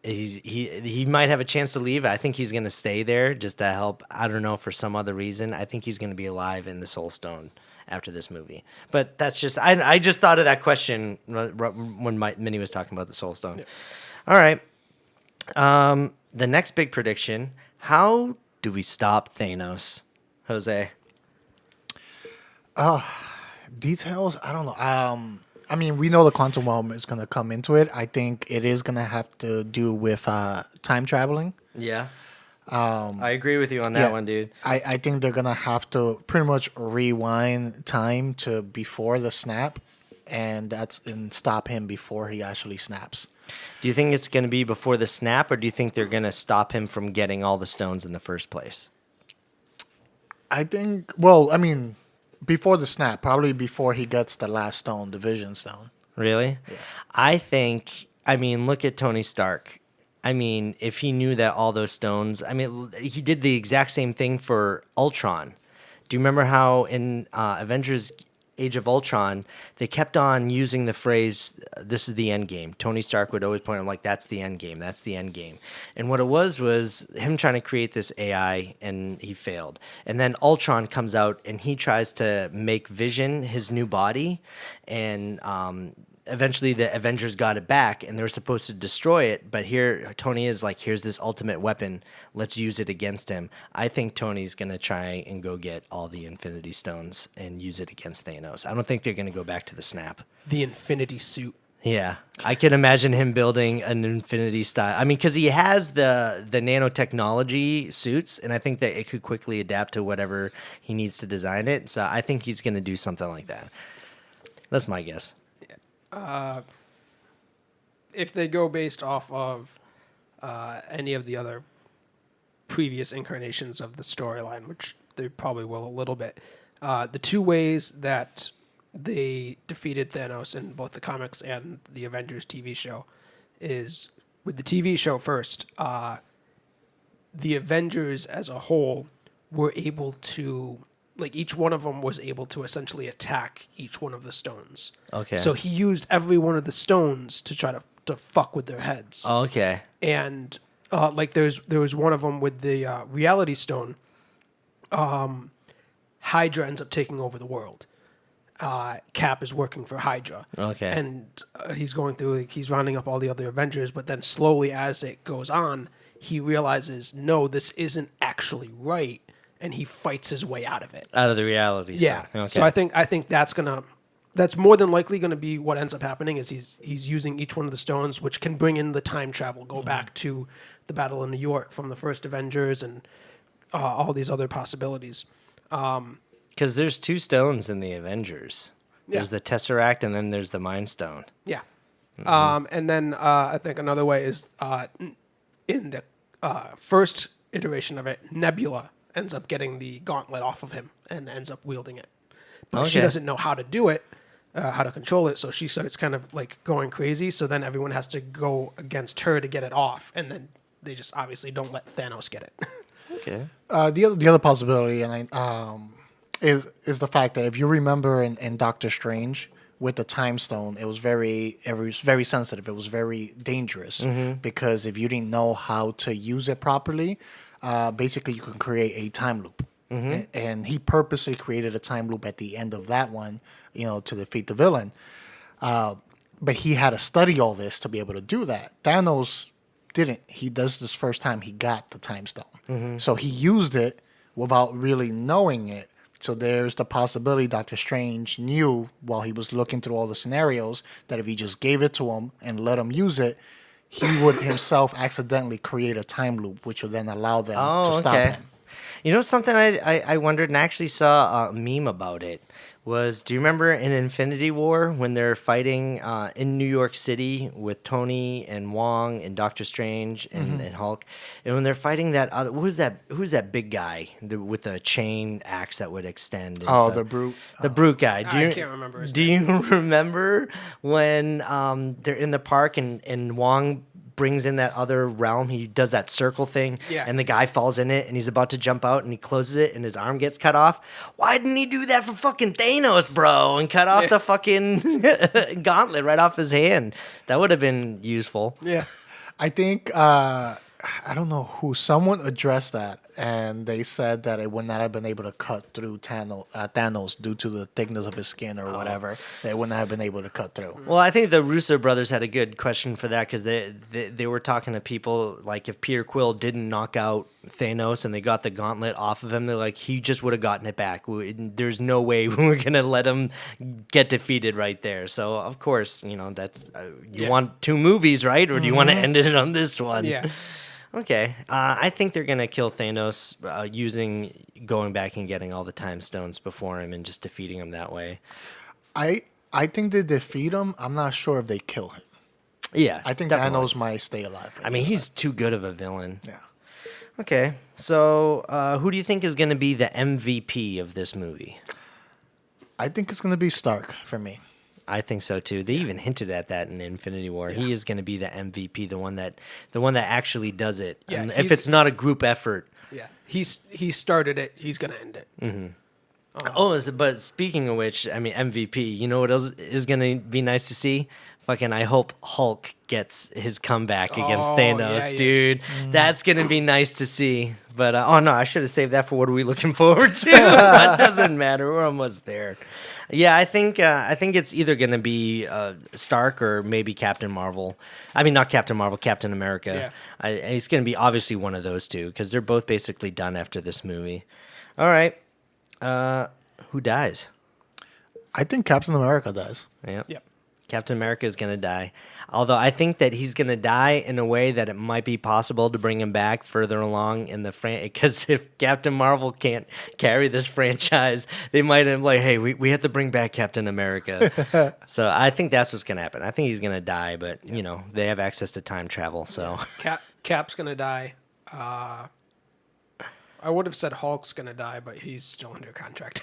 he might have a chance to leave. I think he's going to stay there just to help. I don't know, for some other reason. I think he's going to be alive in the Soul Stone after this movie. But that's just, I just thought of that question when Minnie was talking about the Soul Stone. Yeah. All right. The next big prediction, how do we stop Thanos, Jose? Details? I don't know. I mean, we know the quantum realm is going to come into it. I think it is going to have to do with time traveling. Yeah. I agree with you on that one, dude. I think they're going to have to pretty much rewind time to before the snap and stop him before he actually snaps. Do you think it's going to be before the snap, or do you think they're going to stop him from getting all the stones in the first place? I think, well, I mean, before the snap, probably before he gets the last stone, the Vision Stone. Really? Yeah. I mean, look at Tony Stark. I mean, if he knew that all those stones, I mean, he did the exact same thing for Ultron. Do you remember how in Avengers Age of Ultron, they kept on using the phrase, this is the end game. Tony Stark would always point out, like, that's the end game. That's the end game. And what it was him trying to create this AI, and he failed. And then Ultron comes out, and he tries to make Vision his new body. And eventually the Avengers got it back, and they were supposed to destroy it. But here, Tony is like, here's this ultimate weapon. Let's use it against him. I think Tony's going to try and go get all the Infinity Stones and use it against Thanos. I don't think they're going to go back to the snap. The Infinity Suit. Yeah. I could imagine him building an Infinity style. I mean, because he has the nanotechnology suits, and I think that it could quickly adapt to whatever he needs to design it. So I think he's going to do something like that. That's my guess. If they go based off of any of the other previous incarnations of the storyline, which they probably will a little bit, the two ways that they defeated Thanos in both the comics and the Avengers TV show is, with the TV show first, the Avengers as a whole were able to, like, each one of them was able to essentially attack each one of the stones. Okay. So he used every one of the stones to try to fuck with their heads. Okay. And like there was one of them with the reality stone. Hydra ends up taking over the world. Cap is working for Hydra. Okay. And he's going through, like, he's rounding up all the other Avengers, but then slowly as it goes on, he realizes, no, this isn't actually right, and he fights his way out of it. Out of the reality. Yeah. Okay. So I think that's more than likely gonna be what ends up happening is he's using each one of the stones, which can bring in the time travel, go back to the Battle of New York from the first Avengers and all these other possibilities. Because there's 2 stones in the Avengers. Yeah. There's the Tesseract and then there's the Mind Stone. Yeah. And then I think another way is in the first iteration of it, Nebula ends up getting the gauntlet off of him and ends up wielding it. But she Okay. doesn't know how to do it, how to control it, so she starts kind of like going crazy. So then everyone has to go against her to get it off, and then they just obviously don't let Thanos get it. Okay. The other possibility, and is the fact that if you remember in Doctor Strange with the Time Stone, it was very sensitive. It was very dangerous because if you didn't know how to use it properly, basically you can create a time loop. And he purposely created a time loop at the end of that one, to defeat the villain. But he had to study all this to be able to do that. Thanos didn't. He does this first time he got the Time Stone. So he used it without really knowing it. So there's the possibility Doctor Strange knew while he was looking through all the scenarios that if he just gave it to him and let him use it, he would himself accidentally create a time loop, which would then allow them to stop him. You know something I wondered, and I actually saw a meme about it, was, do you remember in Infinity War when they're fighting in New York City with Tony and Wong and Doctor Strange and Hulk, and when they're fighting that other, who's that big guy with the chain axe that would extend? And stuff? The brute. The brute guy. I can't remember his Do name. you remember when they're in the park and Wong brings in that other realm? He does that circle thing, Yeah. and the guy falls in it, and he's about to jump out, and he closes it, and his arm gets cut off. Why didn't he do that for fucking Thanos, bro, and cut off the fucking gauntlet right off his hand? That would have been useful. Yeah. I think I don't know who, someone addressed that, and they said that it would not have been able to cut through Thanos due to the thickness of his skin or whatever. They would not have been able to cut through. Well, I think the Russo brothers had a good question for that, because they were talking to people, like, if Peter Quill didn't knock out Thanos and they got the gauntlet off of him, they're like, he just would have gotten it back. There's no way we're going to let him get defeated right there. So, of course, that's you want 2 movies, right? Or do you want to end it on this one? Yeah. Okay. I think they're going to kill Thanos going back and getting all the time stones before him and just defeating him that way. I think they defeat him. I'm not sure if they kill him. Yeah. I think definitely. Thanos might stay alive. I mean, he's too good of a villain. Yeah. Okay. So, who do you think is going to be the MVP of this movie? I think it's going to be Stark for me. I think so too. They even hinted at that in Infinity War. Yeah. He is going to be the MVP, the one that actually does it. Yeah, and if it's not a group effort. Yeah. He started it. He's going to end it. Mm-hmm. But speaking of which, I mean, MVP, you know what else is going to be nice to see? Fucking, I hope Hulk gets his comeback against Thanos, yeah, dude. That's going to be nice to see. But, no, I should have saved that for what are we looking forward to. That doesn't matter. We're almost there. Yeah, I think it's either going to be Stark or maybe Captain Marvel. I mean, not Captain Marvel, Captain America. Yeah. It's going to be obviously one of those two because they're both basically done after this movie. All right. Who dies? I think Captain America dies. Yep. Captain America is going to die. Although I think that he's going to die in a way that it might be possible to bring him back further along in the franchise. Because if Captain Marvel can't carry this franchise, they might have like, hey, we have to bring back Captain America. So I think that's what's going to happen. I think he's going to die, but, they have access to time travel. So Cap's going to die. I would have said Hulk's going to die, but he's still under contract.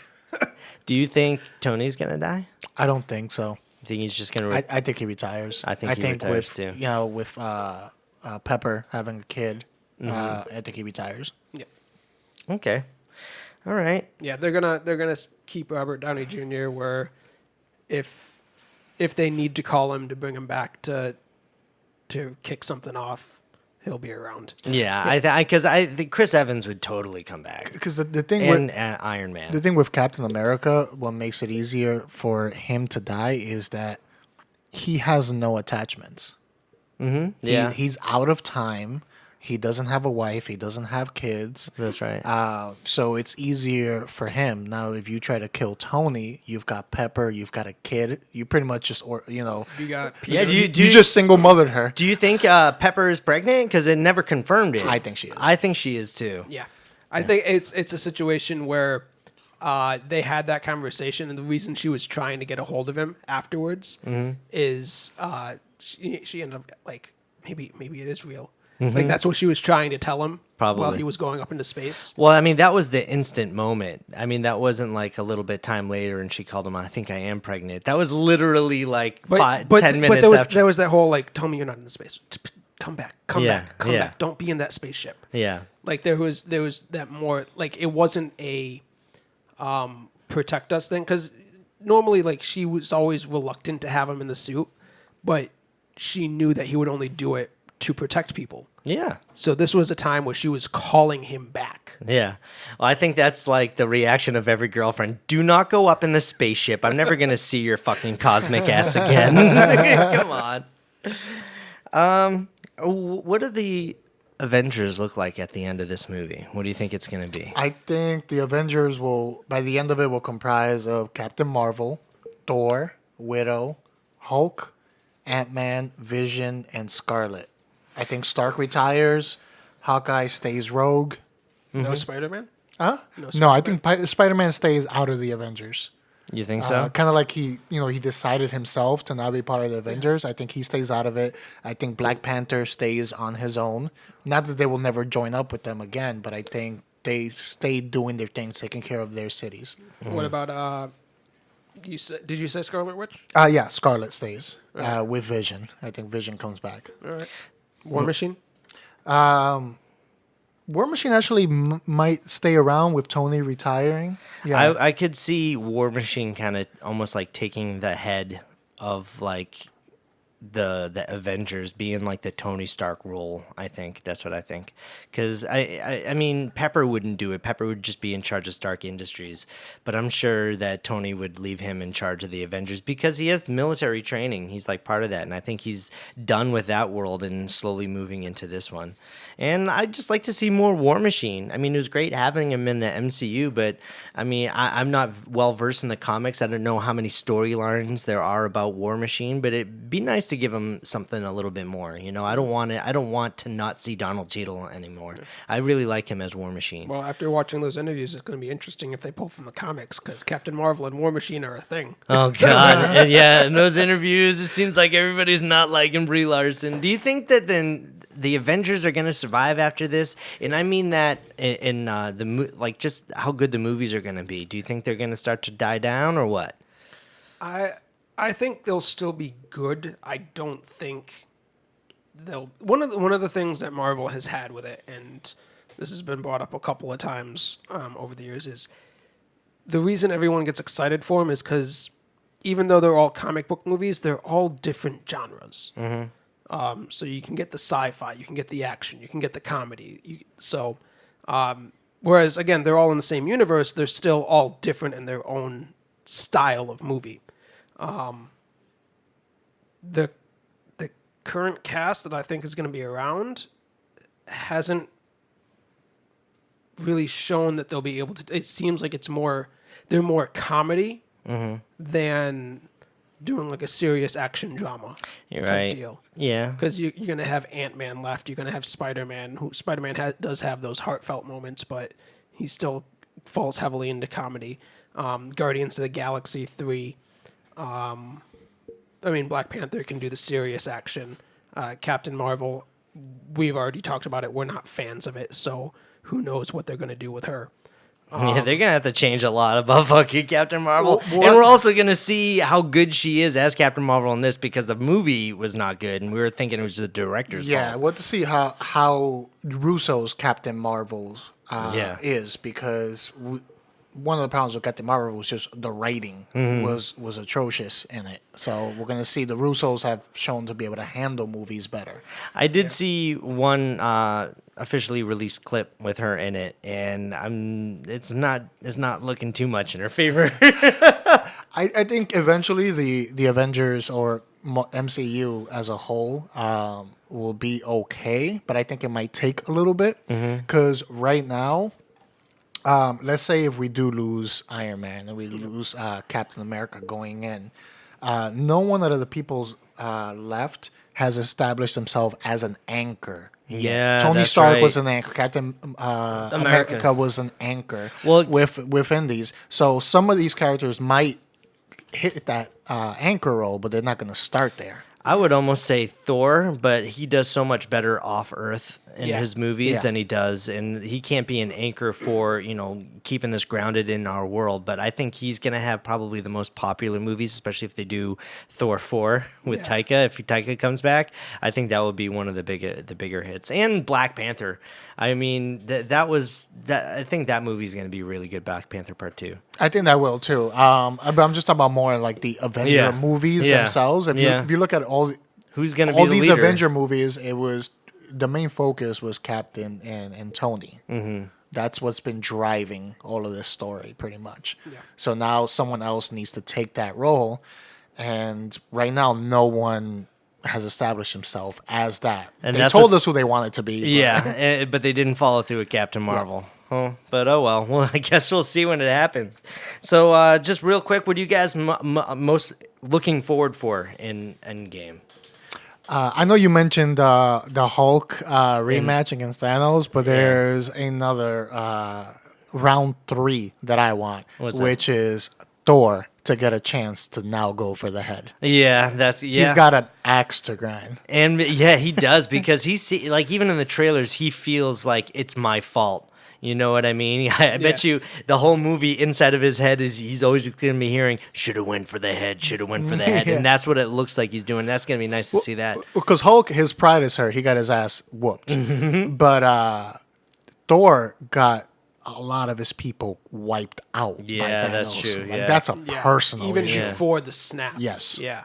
Do you think Tony's going to die? I don't think so. You think he's just going to... I think he retires. I think he retires with, too. With Pepper having a kid, I think he retires. Yeah. Okay. All right. Yeah, they're gonna keep Robert Downey Jr. where if they need to call him to bring him back to kick something off, he'll be around. Yeah, because I think Chris Evans would totally come back. Because the thing And with Iron Man. the thing with Captain America, what makes it easier for him to die is that he has no attachments. Yeah, He's out of time. He doesn't have a wife. He doesn't have kids. that's right. So it's easier for him. Now, if you try to kill Tony, you've got Pepper, you've got a kid. You pretty much just, You got Yeah, Peter. you just single mothered her. Do you think Pepper is pregnant? Because it never confirmed it. I think she is. I think she is too. Yeah, I think it's a situation where they had that conversation, and the reason she was trying to get a hold of him afterwards is she ended up like maybe it is real. Like that's what she was trying to tell him while Probably. he was going up into space. Well, I mean, that was the instant moment. I mean, that wasn't like a little bit time later and she called him, I think I am pregnant. That was literally like 10 minutes after. There was that whole like, tell me you're not in the space. Come back, come Yeah, back, come yeah. back. Don't be in that spaceship. Yeah. Like there was that more like it wasn't a protect us thing, because normally like she was always reluctant to have him in the suit, but she knew that he would only do it to protect people. Yeah. So this was a time where she was calling him back. Yeah. Well, I think that's like the reaction of every girlfriend. Do not go up in the spaceship. I'm never going to see your fucking cosmic ass again. Come on. What do the Avengers look like at the end of this movie? What do you think it's going to be? I think the Avengers will, by the end of it, will comprise of Captain Marvel, Thor, Widow, Hulk, Ant-Man, Vision, and Scarlet. I think Stark retires. Hawkeye stays rogue. No Spider-Man? Huh? No, No, I think Spider-Man stays out of the Avengers. You think so? Kind of like he decided himself to not be part of the Avengers. I think he stays out of it. I think Black Panther stays on his own. Not that they will never join up with them again, but I think they stay doing their things, taking care of their cities. What about did you say Scarlet Witch? Yeah, Scarlet stays with Vision. I think Vision comes back. All right. War Machine? War Machine actually might stay around with Tony retiring. Yeah, I could see War Machine kind of almost like taking the head of like the Avengers, being like the Tony Stark role. I think that's what I think, because I mean Pepper wouldn't do it. Pepper would just be in charge of Stark Industries, but I'm sure that Tony would leave him in charge of the Avengers because he has military training. He's like part of that, and I think he's done with that world and slowly moving into this one. And I'd just like to see more War Machine. I mean, it was great having him in the MCU, but I mean, I'm not well versed in the comics. I don't know how many storylines there are about War Machine, but it'd be nice to give him something a little bit more. You know, I don't want to not see Donald Cheadle anymore. I really like him as War Machine. Well, after watching those interviews, it's going to be interesting if they pull from the comics, because Captain Marvel and War Machine are a thing. Oh God, and yeah, in those interviews, it seems like everybody's not liking Brie Larson. Do you think that then the Avengers are going to survive after this? And I mean that in like just how good the movies are going to be. Do you think they're going to start to die down or what? I think they'll still be good. I don't think they'll. One of the things that Marvel has had with it, and this has been brought up a couple of times over the years, is the reason everyone gets excited for them is because even though they're all comic book movies, they're all different genres. Mm-hmm. So you can get the sci-fi, you can get the action, you can get the comedy. Whereas again, they're all in the same universe, they're still all different in their own style of movie. The current cast that I think is going to be around hasn't really shown that they'll be able to. It seems like they're more comedy than doing like a serious action drama You're type right. deal. Yeah. Because you're going to have Ant-Man left. You're going to have Spider-Man, who Spider-Man does have those heartfelt moments, but he still falls heavily into comedy. Guardians of the Galaxy 3. Black Panther can do the serious action. Captain Marvel, we've already talked about it. We're not fans of it, so who knows what they're going to do with her. Yeah, they're going to have to change a lot about fucking Captain Marvel. Well, and we're also going to see how good she is as Captain Marvel in this, because the movie was not good, and we were thinking it was the director's yeah. fault. We'll have to see how Russo's Captain Marvel is, because one of the problems with Captain Marvel was just the writing was atrocious in it. So we're gonna see the Russos have shown to be able to handle movies better. I did see one officially released clip with her in it, and it's not looking too much in her favor. I think eventually the Avengers or MCU as a whole will be okay, but I think it might take a little bit because right now, let's say if we do lose Iron Man and we lose Captain America going in, no one out of the people left has established himself as an anchor. Yeah, Tony that's Stark right. was an anchor. Captain America was an anchor. Well, within these, so some of these characters might hit that anchor role, but they're not going to start there. I would almost say Thor, but he does so much better off Earth in Yeah. his movies Yeah. than he does, and he can't be an anchor for keeping this grounded in our world. But I think he's gonna have probably the most popular movies, especially if they do Thor 4 with Yeah. Taika. If Taika comes back, I think that would be one of the bigger hits. And Black Panther. I mean, I think that movie's gonna be really good. Black Panther Part 2. I think that will too. But I'm just talking about more like the Avenger Yeah. movies Yeah. themselves. If you look at Who's gonna be all the these leader? Avenger movies, it was the main focus was Captain and Tony. Mm-hmm. That's what's been driving all of this story, pretty much. Yeah. So now someone else needs to take that role, and right now no one has established himself as that. And they that's told what- us who they wanted to be. but- Yeah, but they didn't follow through with Captain Marvel. Oh, but oh well. Well, I guess we'll see when it happens. So, just real quick, what are you guys most looking forward for in Endgame? I know you mentioned the Hulk rematch against Thanos, but there's another round 3 that I want, What's that? which is Thor to get a chance to now go for the head. Yeah, He's got an axe to grind. and yeah, he does because like even in the trailers, he feels like it's my fault. You know what I mean? I bet you the whole movie inside of his head is he's always going to be hearing, should have went for the head, should have went for the head. Yeah. And that's what it looks like he's doing. That's going to be nice to see that. Because Hulk, his pride is hurt. He got his ass whooped. But Thor got a lot of his people wiped out by Yeah, Thanos. that's true, Like, yeah. that's a Yeah. personal Even issue. before the snap. Yes. Yeah.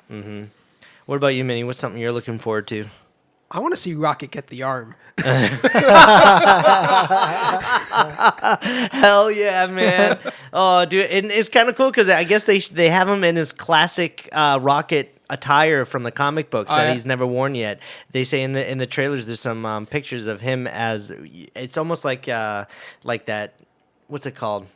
What about you, Minnie? What's something you're looking forward to? I want to see Rocket get the arm. Hell yeah, man! Oh, dude, and it's kind of cool because I guess they have him in his classic Rocket attire from the comic books that yeah. he's never worn yet. They say in the trailers there's some pictures of him as it's almost like that. What's it called?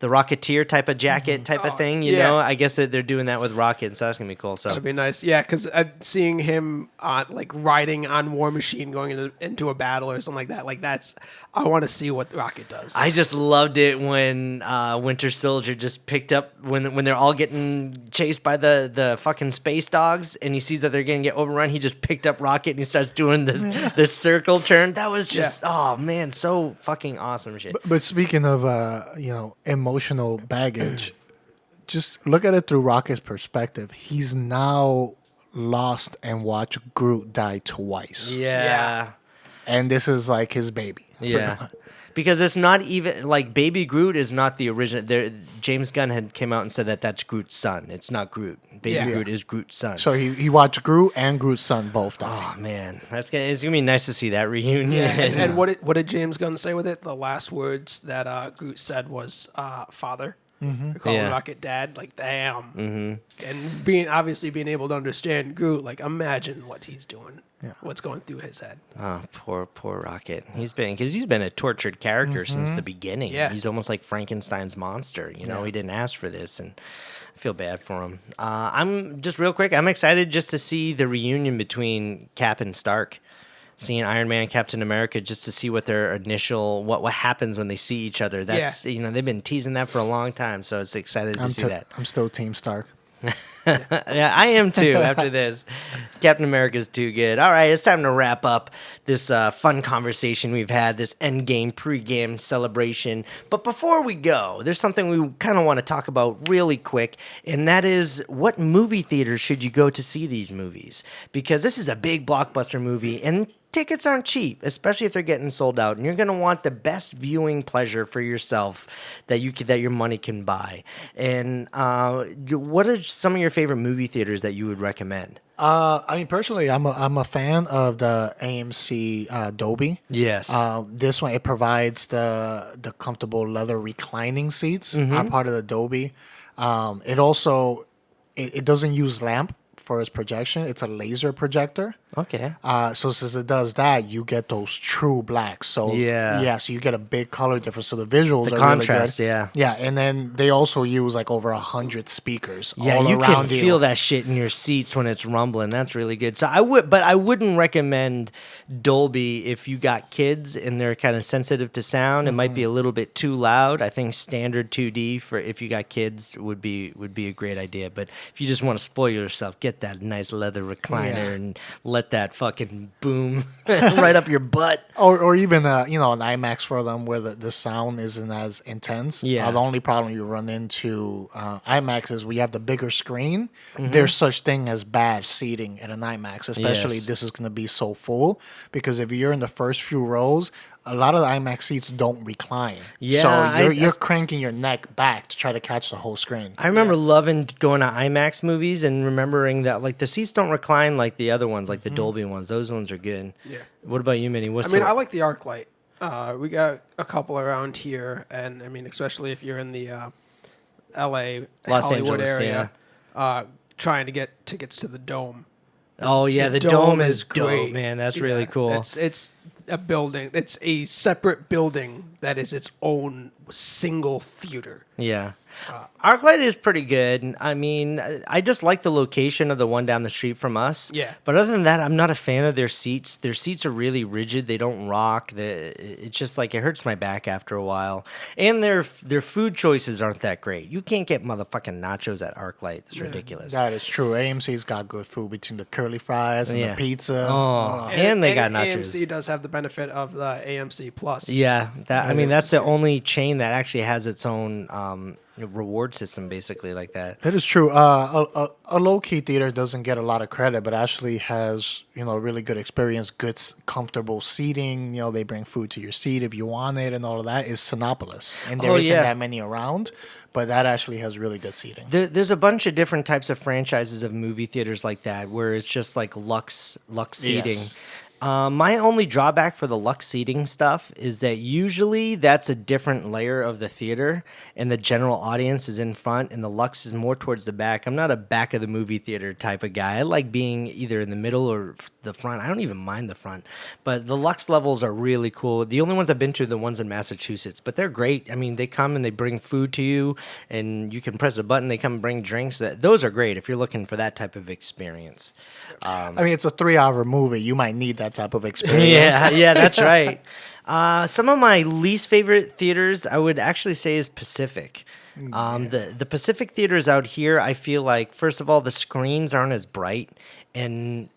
The Rocketeer type of jacket type of thing, you yeah. know. I guess that they're doing that with Rocket, so that's gonna be cool. So That'd be nice. Yeah, because seeing him like riding on War Machine going into a battle or something like that, I want to see what Rocket does. I just loved it when Winter Soldier just picked up when they're all getting chased by the fucking space dogs, and he sees that they're gonna get overrun. He just picked up Rocket and he starts doing the circle turn. That was just oh man, so fucking awesome shit. But speaking of emotional baggage, just look at it through Rocket's perspective. He's now lost and watched Groot die twice. Yeah. And this is like his baby. Yeah. Because it's not even like Baby Groot is not the original. James Gunn had came out and said that that's Groot's son. It's not Groot. Baby Yeah. Groot is Groot's son. So he watched Groot and Groot's son both die. Oh man, it's gonna be nice to see that reunion. yeah, and what did James Gunn say with it? The last words that Groot said was "father." Calling Yeah. Rocket dad, like damn. And being able to understand Groot, like imagine what he's doing, what's going through his head. Oh, poor Rocket. He's been a tortured character since the beginning. Yeah. He's almost like Frankenstein's monster. You know, he didn't ask for this, and I feel bad for him. I'm just real quick. I'm excited just to see the reunion between Cap and Stark. Seeing Iron Man and Captain America just to see what their initial what happens when they see each other. That's they've been teasing that for a long time, so it's excited to see that. I'm still Team Stark. Yeah, I am too after this. Captain America's too good. All right, it's time to wrap up this fun conversation we've had, this Endgame pregame celebration. But before we go, there's something we kind of want to talk about really quick, and that is what movie theaters should you go to see these movies? Because this is a big blockbuster movie, and tickets aren't cheap, especially if they're getting sold out, and you're going to want the best viewing pleasure for yourself that your money can buy. And what are some of your favorite movie theaters that you would recommend? I mean, personally, I'm a fan of the AMC Dolby. Yes. This one, it provides the comfortable leather reclining seats. Are part of the Dolby. It also it doesn't use lamp for its projection. It's a laser projector. Okay. So since it does that, you get those true blacks. So so you get a big color difference. So the visuals are contrast, really good. Yeah, and then they also use like over 100 speakers. Yeah, all you around can feel that shit in your seats when it's rumbling. That's really good. So I wouldn't recommend Dolby if you got kids and they're kind of sensitive to sound. It might be a little bit too loud. I think standard 2D for if you got kids would be a great idea. But if you just want to spoil yourself, get that nice leather recliner and let that fucking boom right up your butt. Or even an IMAX for them where the sound isn't as intense. Yeah. The only problem you run into IMAX is we have the bigger screen. There's such thing as bad seating at an IMAX, especially this is going to be so full, because if you're in the first few rows, a lot of the IMAX seats don't recline. Yeah, so you're cranking your neck back to try to catch the whole screen. I remember loving going to IMAX movies and remembering that like the seats don't recline like the other ones, like the Dolby ones. Those ones are good. Yeah. What about you, Minnie? I like the ArcLight. We got a couple around here, and I mean, especially if you're in the L.A. Los Hollywood Angeles area, trying to get tickets to the Dome. Oh yeah, the Dome is dope, great. man. That's really cool. It's a building. It's a separate building that is its own single theater. Yeah. ArcLight is pretty good. I mean, I just like the location of the one down the street from us. Yeah. But other than that, I'm not a fan of their seats. Their seats are really rigid. They don't rock. It's just like it hurts my back after a while. And their food choices aren't that great. You can't get motherfucking nachos at ArcLight. It's ridiculous. That is true. AMC's got good food between the curly fries and the pizza. Oh, and they got nachos. AMC does have the benefit of the AMC Plus. Yeah, that's the only chain that actually has its own reward system, basically, like that. That is true. A low-key theater doesn't get a lot of credit, but actually has really good experience, good comfortable seating. They bring food to your seat if you want it, and all of that is Cinépolis. And there isn't that many around, but that actually has really good seating. There's a bunch of different types of franchises of movie theaters like that, where it's just like Lux seating. Yes. My only drawback for the Lux seating stuff is that usually that's a different layer of the theater, and the general audience is in front, and the Lux is more towards the back. I'm not a back of the movie theater type of guy. I like being either in the middle or the front. I don't even mind the front, but the Lux levels are really cool. The only ones I've been to are the ones in Massachusetts, but they're great. I mean, they come and they bring food to you, and you can press a button. They come and bring drinks. Those are great if you're looking for that type of experience. I mean, it's a 3-hour movie. You might need that type of experience. Yeah, that's right. Some of my least favorite theaters, I would actually say, is Pacific. The Pacific theaters out here, I feel like, first of all, the screens aren't as bright, and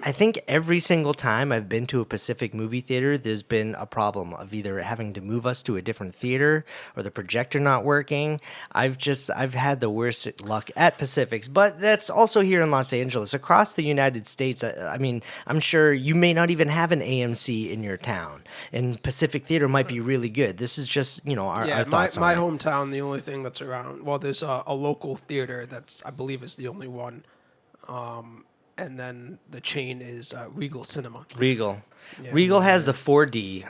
I think every single time I've been to a Pacific movie theater, there's been a problem of either having to move us to a different theater or the projector not working. I've had the worst luck at Pacifics, but that's also here in Los Angeles. Across the United States, I mean, I'm sure you may not even have an AMC in your town, and Pacific Theater might be really good. This is just, our thoughts on my it. hometown, the only thing that's around, well, there's a local theater that's, I believe, is the only one. And then the chain is Regal Cinema. Regal. Regal has the 4D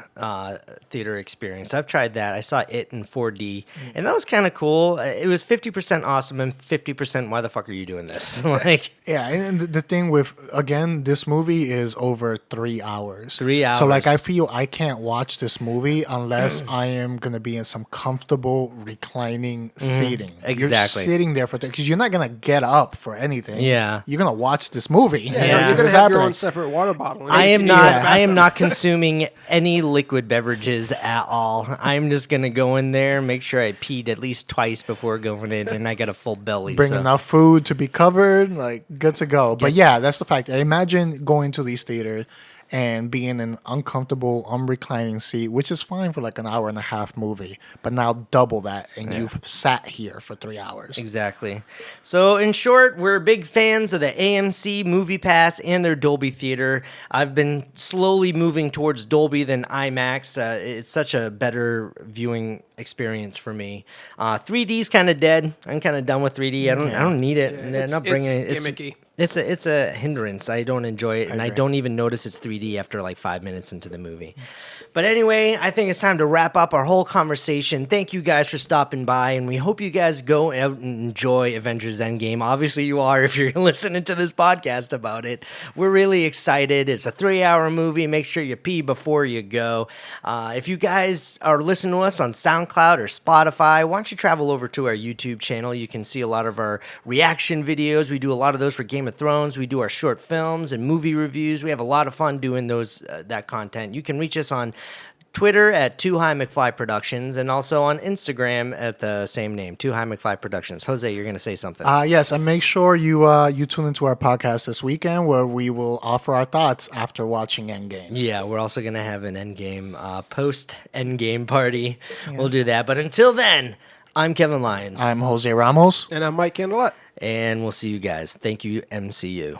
theater experience. I've tried that. I saw it in 4D, and that was kind of cool. It was 50% awesome and 50% why the fuck are you doing this? Yeah, and the thing with, again, this movie is over 3 hours. 3 hours. So, I feel I can't watch this movie unless I am going to be in some comfortable reclining seating. Exactly. You're sitting there because you're not going to get up for anything. Yeah. You're going to watch this movie. Yeah. You're going to have your own separate water bottle. I am not consuming any liquid beverages at all. I'm just going to go in there, make sure I peed at least twice before going in, and I got a full belly. Bring enough food to be covered, good to go. But yeah, that's the fact. I imagine going to these theaters and be in an uncomfortable, unreclining seat, which is fine for like an hour and a half movie, but now double that, and you've sat here for 3 hours. Exactly. So, in short, we're big fans of the AMC Movie Pass and their Dolby Theater. I've been slowly moving towards Dolby than IMAX. It's such a better viewing experience for me. 3D is kind of dead. I'm kind of done with 3D. I don't need it. Yeah, They're not bringing it. It's gimmicky. It's a hindrance. I don't enjoy it, and I agree. don't even notice it's 3D after like 5 minutes into the movie. But anyway, I think it's time to wrap up our whole conversation. Thank you guys for stopping by, and we hope you guys go out and enjoy Avengers Endgame. Obviously, you are if you're listening to this podcast about it. We're really excited. It's a 3-hour movie. Make sure you pee before you go. If you guys are listening to us on SoundCloud or Spotify, why don't you travel over to our YouTube channel? You can see a lot of our reaction videos. We do a lot of those for Game of Thrones. We do our short films and movie reviews. We have a lot of fun doing those that content. You can reach us on Twitter at Too High McFly Productions, and also on Instagram at the same name, Too High McFly Productions. Jose, you're going to say something. Yes, and make sure you tune into our podcast this weekend, where we will offer our thoughts after watching Endgame. Yeah, we're also going to have an Endgame, post-Endgame party. Yeah. We'll do that. But until then, I'm Kevin Lyons. I'm Jose Ramos. And I'm Mike Candelet. And we'll see you guys. Thank you, MCU.